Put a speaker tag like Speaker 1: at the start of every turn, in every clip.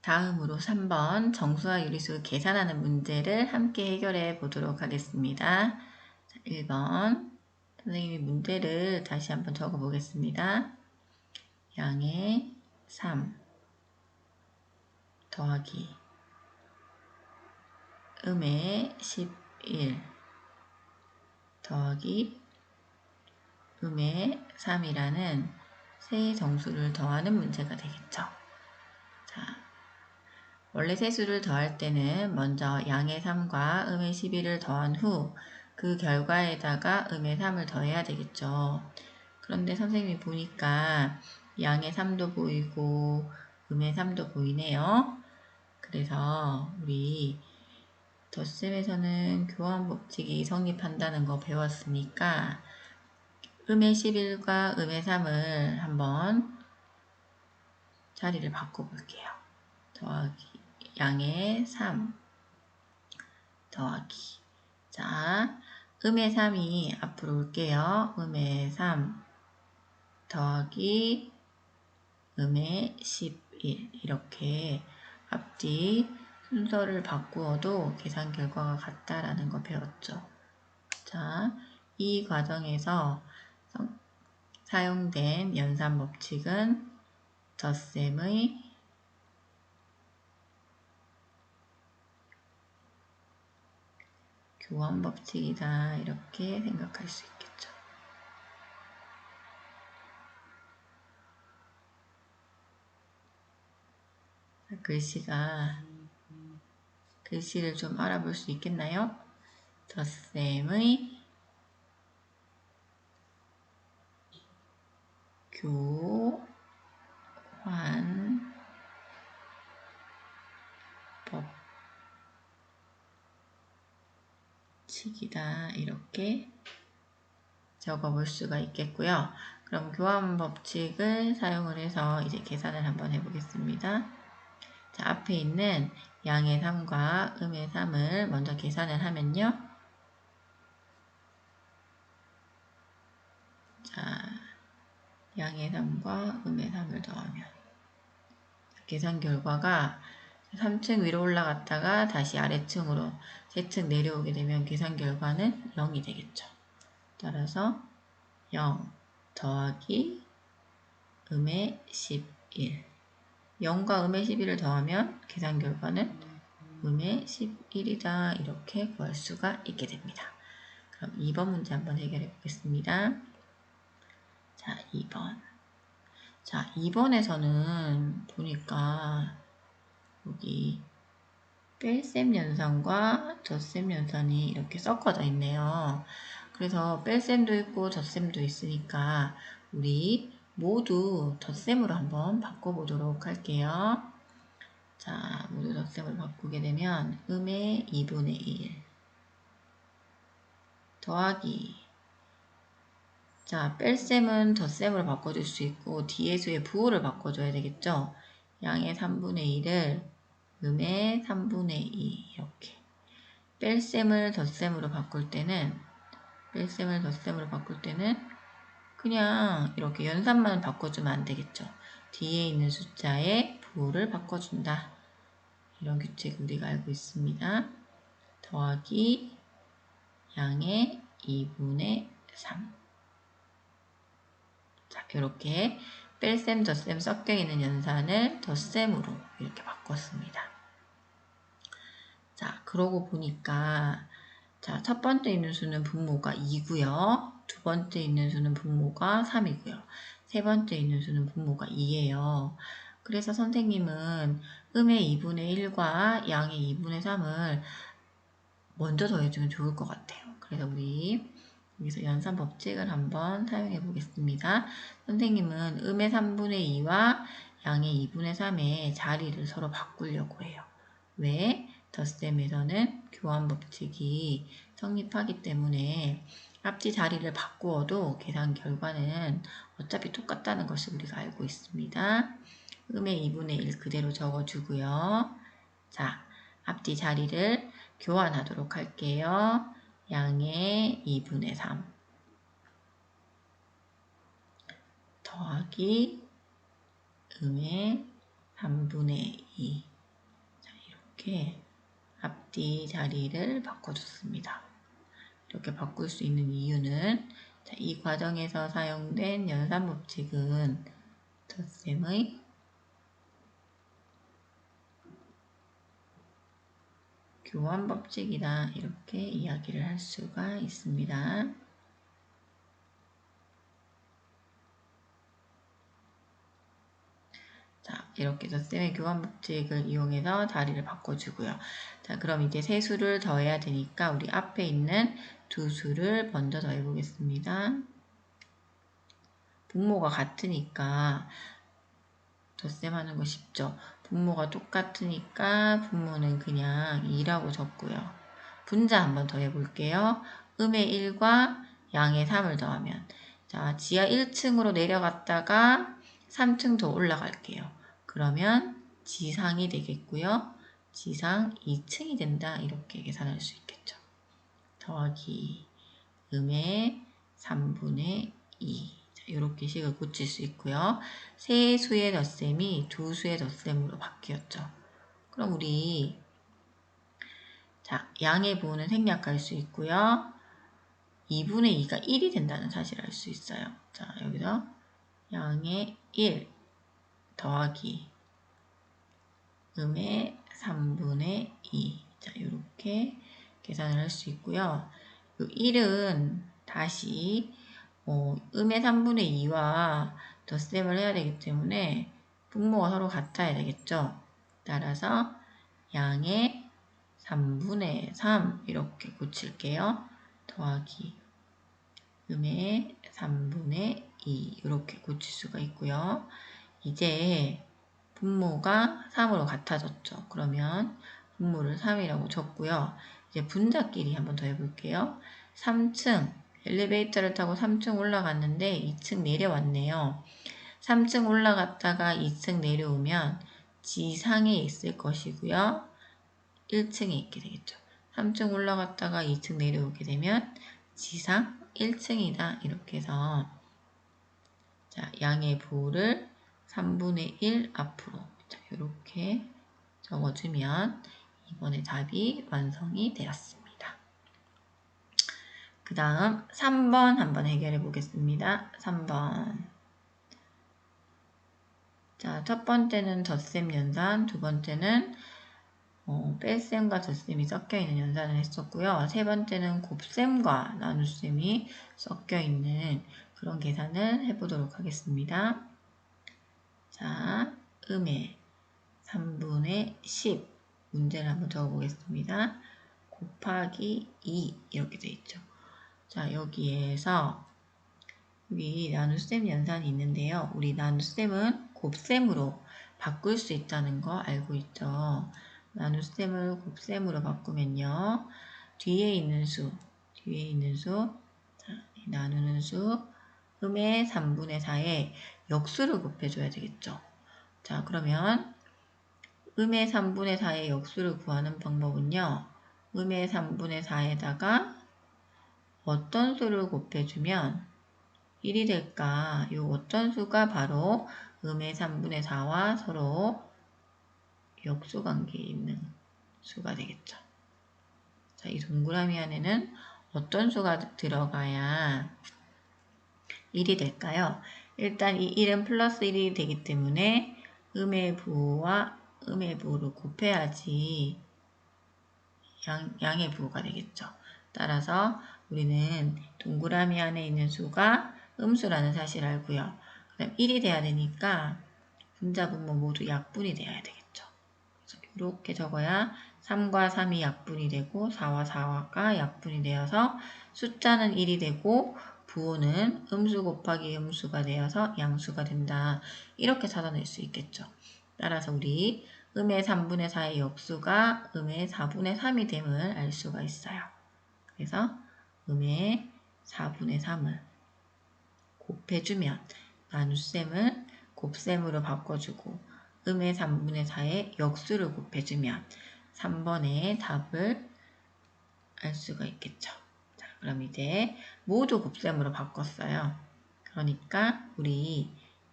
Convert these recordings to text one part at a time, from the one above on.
Speaker 1: 다음으로 3번 정수와 유리수 계산하는 문제를 함께 해결해 보도록 하겠습니다. 자, 1번 선생님이 문제를 다시 한번 적어 보겠습니다. 양의 3 더하기 음의 11 더하기 음의 3이라는 세 정수를 더하는 문제가 되겠죠. 자, 원래 세수를 더할 때는 먼저 양의 3과 음의 11을 더한 후 그 결과에다가 음의 3을 더해야 되겠죠. 그런데 선생님이 보니까 양의 3도 보이고 음의 3도 보이네요. 그래서 우리 덧셈에서는 교환 법칙이 성립한다는 거 배웠으니까 음의 11과 음의 3을 한번 자리를 바꿔볼게요. 더하기 양의 3 더하기 자, 음의 3이 앞으로 올게요. 음의 3 더하기 음의 11 이렇게 앞뒤 순서를 바꾸어도 계산 결과가 같다라는 거 배웠죠. 자, 이 과정에서 사용된 연산 법칙은 덧셈의 교환 법칙이다 이렇게 생각할 수 있겠죠. 글씨를 좀 알아볼 수 있겠나요? 덧셈의 교환 법칙이다 이렇게 적어볼 수가 있겠고요. 그럼 교환 법칙을 사용을 해서 이제 계산을 한번 해보겠습니다. 자, 앞에 있는 양의 3과 음의 3을 먼저 계산을 하면요. 자, 양의 3과 음의 3을 더하면 계산 결과가 3층 위로 올라갔다가 다시 아래층으로 3층 내려오게 되면 계산 결과는 0이 되겠죠. 따라서 0 더하기 음의 11 0과 음의 11을 더하면 계산 결과는 음의 11이다 이렇게 구할 수가 있게 됩니다. 그럼 2번 문제 한번 해결해 보겠습니다. 자, 2번. 자, 2번에서는 보니까 여기 뺄셈 연산과 덧셈 연산이 이렇게 섞어져 있네요. 그래서 뺄셈도 있고 덧셈도 있으니까 우리 모두 덧셈으로 한번 바꿔보도록 할게요. 자, 모두 덧셈을 바꾸게 되면 음의 2분의 1 더하기 자, 뺄셈은 덧셈으로 바꿔줄 수 있고 뒤에 수의 부호를 바꿔줘야 되겠죠. 양의 3분의 1을 음의 3분의 2 이렇게 뺄셈을 덧셈으로 바꿀 때는 그냥 이렇게 연산만 바꿔주면 안 되겠죠. 뒤에 있는 숫자의 부호를 바꿔준다. 이런 규칙 우리가 알고 있습니다. 더하기 양의 2분의 3 자, 이렇게 뺄셈, 덧셈 섞여 있는 연산을 덧셈으로 이렇게 바꿨습니다. 자, 그러고 보니까 자, 첫 번째 있는 수는 분모가 2고요. 두 번째 있는 수는 분모가 3이고요. 세 번째 있는 수는 분모가 2예요. 그래서 선생님은 음의 2분의 1과 양의 2분의 3을 먼저 더해주면 좋을 것 같아요. 그래서 우리 여기서 연산 법칙을 한번 사용해 보겠습니다. 선생님은 음의 3분의 2와 양의 2분의 3의 자리를 서로 바꾸려고 해요. 왜? 덧셈에서는 교환 법칙이 성립하기 때문에 앞뒤 자리를 바꾸어도 계산 결과는 어차피 똑같다는 것을 우리가 알고 있습니다. 음의 2분의 1 그대로 적어주고요. 자, 앞뒤 자리를 교환하도록 할게요. 양의 2분의 3 더하기 음의 3분의 2 이렇게 앞뒤 자리를 바꿔줬습니다. 이렇게 바꿀 수 있는 이유는 자, 이 과정에서 사용된 연산법칙은 덧셈의 교환법칙이다 이렇게 이야기를 할 수가 있습니다. 자, 이렇게 덧셈의 교환법칙을 이용해서 자리를 바꿔주고요. 자, 그럼 이제 세 수를 더해야 되니까 우리 앞에 있는 두 수를 먼저 더해 보겠습니다. 분모가 같으니까 덧셈하는 거 쉽죠. 분모가 똑같으니까 분모는 그냥 2라고 적고요. 분자 한번 더해 볼게요. 음의 1과 양의 3을 더하면 자, 지하 1층으로 내려갔다가 3층 더 올라갈게요. 그러면 지상이 되겠고요. 지상 2층이 된다. 이렇게 계산할 수 있겠죠. 더하기 음의 3분의 2. 이렇게 식을 고칠 수 있고요. 세 수의 덧셈이 두 수의 덧셈으로 바뀌었죠. 그럼 우리 자, 양의 부호는 생략할 수 있고요. 2분의 2가 1이 된다는 사실을 알 수 있어요. 자, 여기서 양의 1 더하기 음의 3분의 2. 자, 이렇게 계산을 할 수 있고요. 이 1은 다시 음의 3분의 2와 덧셈을 해야 되기 때문에 분모가 서로 같아야 되겠죠. 따라서 양의 3분의 3 이렇게 고칠게요. 더하기 음의 3분의 2 이렇게 고칠 수가 있고요. 이제 분모가 3으로 같아졌죠. 그러면 분모를 3이라고 적고요. 이제 분자끼리 한번 더 해볼게요. 3층 엘리베이터를 타고 3층 올라갔는데 2층 내려왔네요. 3층 올라갔다가 2층 내려오면 지상에 있을 것이고요. 1층에 있게 되겠죠. 3층 올라갔다가 2층 내려오게 되면 지상 1층이다. 이렇게 해서 자, 양의 부호를 3분의 1 앞으로 자, 이렇게 적어주면 이번에 답이 완성이 되었습니다. 그 다음 3번 한번 해결해 보겠습니다. 3번 자, 첫 번째는 덧셈 연산, 두 번째는 뺄셈과 덧셈이 섞여있는 연산을 했었고요. 세 번째는 곱셈과 나눗셈이 섞여있는 그런 계산을 해보도록 하겠습니다. 자, 음의 3분의 10 문제를 한번 적어보겠습니다. 곱하기 2 이렇게 되어 있죠. 자, 여기에서 여기 나눗셈 연산이 있는데요. 우리 나눗셈은 곱셈으로 바꿀 수 있다는 거 알고 있죠. 나눗셈을 곱셈으로 바꾸면요. 뒤에 있는 수, 자, 나누는 수, 음의 3분의 4에 역수를 곱해줘야 되겠죠. 자, 그러면 음의 3분의 4의 역수를 구하는 방법은요. 음의 3분의 4에다가 어떤 수를 곱해주면 1이 될까? 이 어떤 수가 바로 음의 3분의 4와 서로 역수 관계에 있는 수가 되겠죠. 자, 이 동그라미 안에는 어떤 수가 들어가야 1이 될까요? 일단 이 1은 플러스 1이 되기 때문에 음의 부호와 음의 부호를 곱해야지 양의 부호가 되겠죠. 따라서 우리는 동그라미 안에 있는 수가 음수라는 사실을 알고요. 그 다음 1이 돼야 되니까 분자 분모 모두 약분이 돼야 되겠죠. 그래서 이렇게 적어야 3과 3이 약분이 되고 4와 4가 약분이 되어서 숫자는 1이 되고 부호는 음수 곱하기 음수가 되어서 양수가 된다. 이렇게 찾아낼 수 있겠죠. 따라서 우리 음의 3분의 4의 역수가 음의 4분의 3이 됨을 알 수가 있어요. 그래서 음의 4분의 3을 곱해주면 나눗셈을 곱셈으로 바꿔주고 음의 3분의 4의 역수를 곱해주면 3번의 답을 알 수가 있겠죠. 자, 그럼 이제 모두 곱셈으로 바꿨어요. 그러니까 우리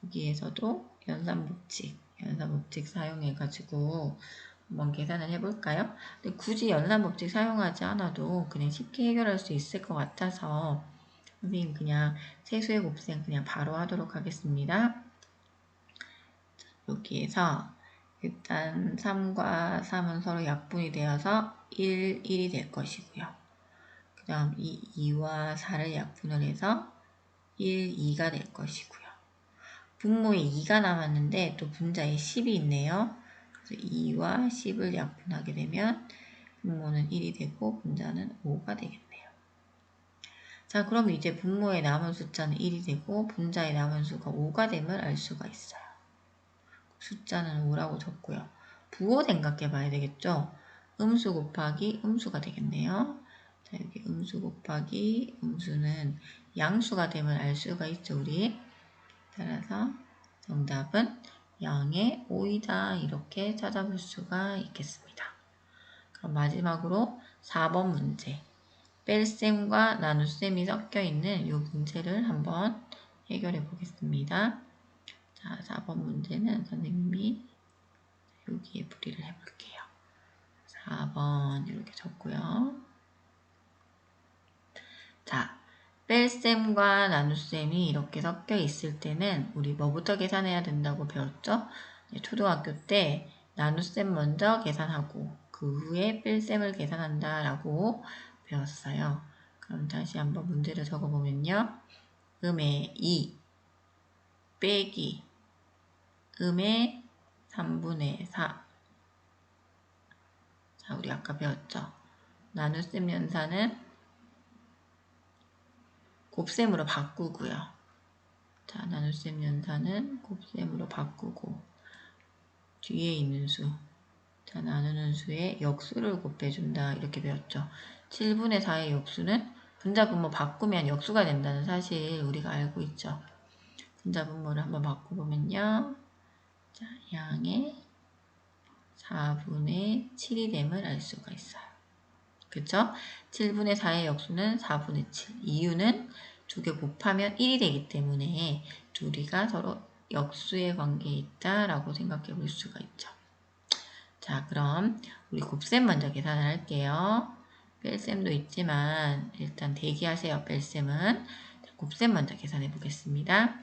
Speaker 1: 여기에서도 연산법칙 사용해가지고 한번 계산을 해볼까요? 근데 굳이 연산법칙 사용하지 않아도 그냥 쉽게 해결할 수 있을 것 같아서 선생님 그냥 세수의 곱셈 그냥 바로 하도록 하겠습니다. 여기에서 일단 3과 3은 서로 약분이 되어서 1, 1이 될 것이고요. 그 다음 이 2와 4를 약분을 해서 1, 2가 될 것이고요. 분모에 2가 남았는데 또 분자에 10이 있네요. 그래서 2와 10을 약분하게 되면 분모는 1이 되고 분자는 5가 되겠네요. 자, 그럼 이제 분모에 남은 숫자는 1이 되고 분자에 남은 수가 5가 됨을 알 수가 있어요. 숫자는 5라고 적고요. 부호 생각해 봐야 되겠죠? 음수 곱하기 음수가 되겠네요. 자, 여기 음수 곱하기 음수는 양수가 됨을 알 수가 있죠, 우리. 따라서 정답은 0의 5이다. 이렇게 찾아볼 수가 있겠습니다. 그럼 마지막으로 4번 문제. 뺄셈과 나눗셈이 섞여 있는 이 문제를 한번 해결해 보겠습니다. 자, 4번 문제는 선생님이 여기에 풀이를 해볼게요. 4번 이렇게 적고요. 자, 뺄셈과 나눗셈이 이렇게 섞여 있을 때는 우리 뭐부터 계산해야 된다고 배웠죠? 초등학교 때 나눗셈 먼저 계산하고 그 후에 뺄셈을 계산한다 라고 배웠어요. 그럼 다시 한번 문제를 적어보면요. 음의 2 빼기 음의 3분의 4. 자, 우리 아까 배웠죠? 나눗셈 연산은 곱셈으로 바꾸고요. 자, 나눗셈 연산은 곱셈으로 바꾸고 뒤에 있는 수, 자, 나누는 수에 역수를 곱해준다 이렇게 배웠죠. 7분의 4의 역수는 분자 분모 바꾸면 역수가 된다는 사실 우리가 알고 있죠. 분자 분모를 한번 바꿔보면요. 자, 양의 4분의 7이 됨을 알 수가 있어요. 그쵸? 7분의 4의 역수는 4분의 7. 이유는 두 개 곱하면 1이 되기 때문에 둘이가 서로 역수의 관계에 있다라고 생각해 볼 수가 있죠. 자, 그럼 우리 곱셈 먼저 계산을 할게요. 뺄셈도 있지만 일단 대기하세요. 뺄셈은. 곱셈 먼저 계산해 보겠습니다.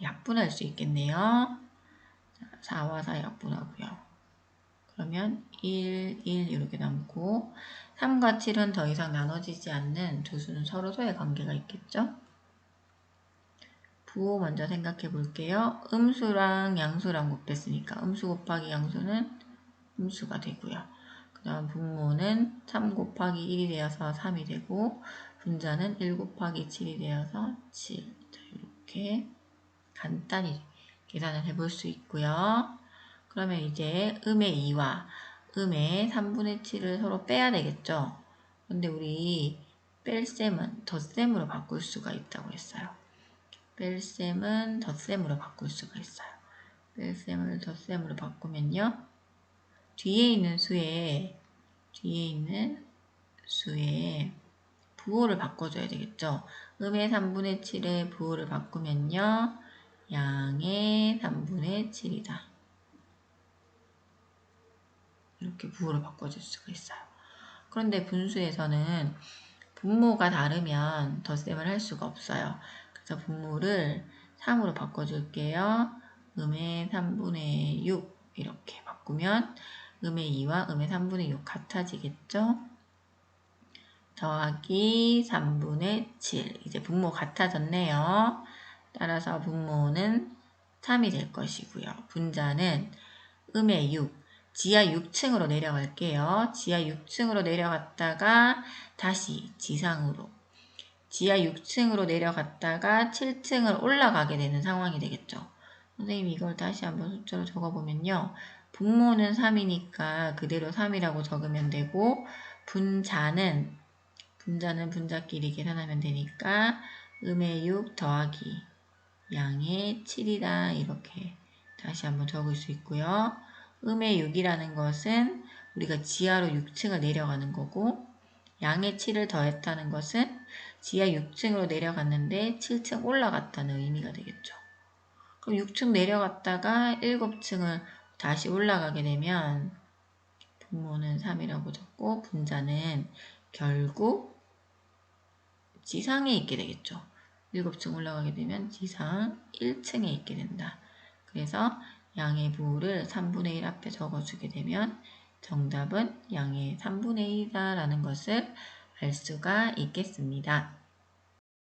Speaker 1: 약분할 수 있겠네요. 자, 4와 4 약분하고요. 그러면 1, 1 이렇게 남고 3과 7은 더 이상 나눠지지 않는 두 수는 서로서의 관계가 있겠죠? 부호 먼저 생각해 볼게요. 음수랑 양수랑 곱했으니까 음수 곱하기 양수는 음수가 되고요. 그 다음 분모는 3 곱하기 1이 되어서 3이 되고 분자는 1 곱하기 7이 되어서 7. 자, 이렇게 간단히 계산을 해볼 수 있고요. 그러면 이제 음의 2와 음의 3분의 7을 서로 빼야 되겠죠. 근데 우리 뺄셈은 덧셈으로 바꿀 수가 있다고 했어요. 뺄셈은 덧셈으로 바꿀 수가 있어요. 뺄셈을 덧셈으로 바꾸면요. 뒤에 있는 수에 부호를 바꿔줘야 되겠죠. 음의 3분의 7의 부호를 바꾸면요. 양의 3분의 7이다. 이렇게 부호를 바꿔줄 수가 있어요. 그런데 분수에서는 분모가 다르면 덧셈을 할 수가 없어요. 그래서 분모를 3으로 바꿔줄게요. 음의 3분의 6 이렇게 바꾸면 음의 2와 음의 3분의 6 같아지겠죠? 더하기 3분의 7 이제 분모 같아졌네요. 따라서 분모는 3이 될 것이고요. 분자는 음의 6 지하 6층으로 내려갈게요. 지하 6층으로 내려갔다가 다시 지상으로 지하 6층으로 내려갔다가 7층을 올라가게 되는 상황이 되겠죠. 선생님이 이걸 다시 한번 숫자로 적어보면요. 분모는 3이니까 그대로 3이라고 적으면 되고 분자는 분자끼리 계산하면 되니까 음의 6 더하기 양의 7이다 이렇게 다시 한번 적을 수 있고요. 음의 6이라는 것은 우리가 지하로 6층을 내려가는 거고 양의 7을 더했다는 것은 지하 6층으로 내려갔는데 7층 올라갔다는 의미가 되겠죠. 그럼 6층 내려갔다가 7층을 다시 올라가게 되면 분모는 3이라고 적고 분자는 결국 지상에 있게 되겠죠. 7층 올라가게 되면 지상 1층에 있게 된다. 그래서 양의 부호를 3분의 1 앞에 적어주게 되면 정답은 양의 3분의 1이다 라는 것을 알 수가 있겠습니다.